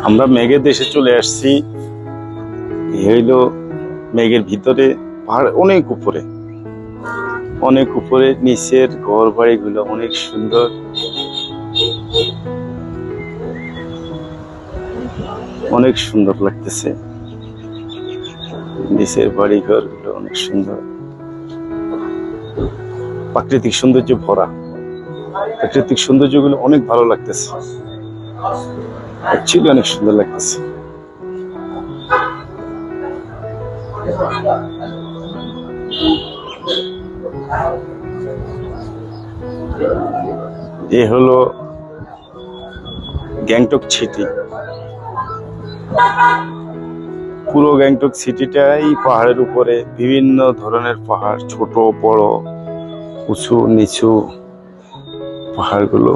আমরা মেঘের দেশে চলে আসছি। এই হইল মেঘের ভিতরে, পাহাড় অনেক উপরে, অনেক উপরে। নিচের ঘর বাড়িগুলো অনেক সুন্দর, অনেক সুন্দর লাগতেছে। নিচের বাড়ি ঘর গুলো অনেক সুন্দর, প্রাকৃতিক সৌন্দর্য ভরা। প্রাকৃতিক সৌন্দর্য গুলো অনেক ভালো লাগতেছে, অ্যাকচুয়ালি অনেক সুন্দর লাগতেছে। এ হলো গ্যাংটক সিটি। পুরো গ্যাংটক সিটিটাই পাহাড়ের উপরে, বিভিন্ন ধরনের পাহাড়, ছোট বড়, উঁচু নিচু পাহাড়গুলো।